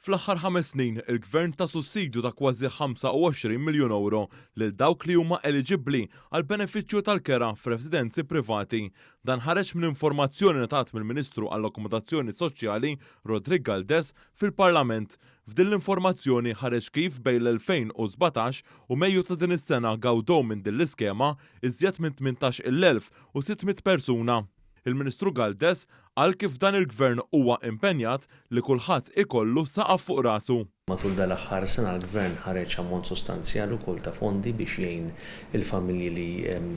Fl-aħħar 5 snin, il-Gvern ta' sussidju ta' kważi 25 miljun euro lil dawk li huma eligibbli għal benefiċċju tal-kera f'residenzi privati. Dan ħareġ minn informazzjoni ngħatat mill-Ministru għall-Akkomodazzjoni Soċjali Rodrigue Galdes fil-Parlament. F'din l-informazzjoni ħareġ kif bejn l-2017 u Mejju ta' din is-sena gawdew minn din l-iskema iżjed minn 18,600 persuna. Il-Ministru Galdes qal kif dan il-Gvern huwa impenjat li kulħadd ikollu saqaf fuq rasu. Matul dal-aħħar sena l-Gvern ħareġ ammont sostanzjali wkoll ta' fondi biex jgħin il-familji li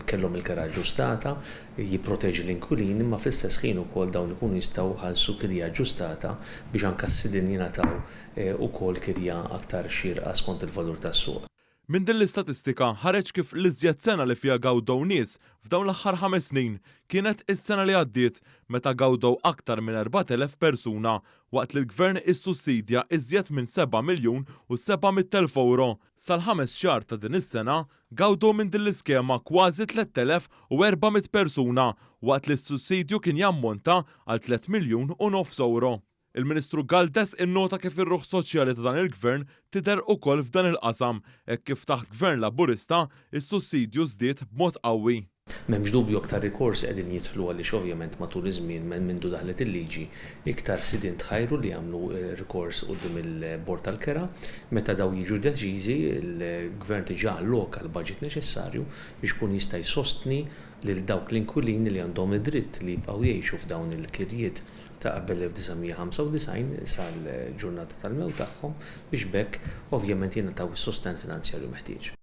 kellhom il-kera ġustata, jipproteġi l-inkwilini, imma fl-istess ħin ukoll dawn ikunu jistgħu ħallsu kirja ġustata biex anke s-sidin jingħataw ukoll kirja aktar xierqa skont il-valur tas-suq. Minn din l-istatistika ħareġ kif l-iżjed sena li fiha gawdew nies f'dawn l-aħħar 5 snin kienet is-sena li għaddiet meta gawdew aktar minn 4,000 persuna waqt li l-Gvern issussidja iżjed minn 7 miljun u 700,000 euro. Sal-5 xahar ta' din is-sena gawdew minn din l-iskema kważi 3,400 persuna waqt li s-sussidju kien jammonta għal 3 miljun u nofs euro. Il-Ministru Galdes innota kif ir-ruħ soċjali ta' dan il-Gvern tidher ukoll f'dan il-qasam hekk kif taħt Gvern Laburista is-sussidju żdied b'mod qawwi. M'hemmx dubju aktar rikors qegħdin jidħlu għaliex ovvjament matul iż-żmien mindu daħlet il-liġi iktar sidien tħajru li jagħmlu rikors quddiem il-Bord tal-Kera, meta daw jiġu deċiżi il-Gvern diġà alloka l-baġit neċessarju biex kun jista' jsostni lil dawk l-inkwilini li għandhom id-dritt li jibqgħu jgħixu f'dawn il-kirjiet ta' qabel 1995 sal-ġurnata tal-mewt tagħhom biex bekk ovvjament jingħataw is-sosten finanzjarju meħtieġ.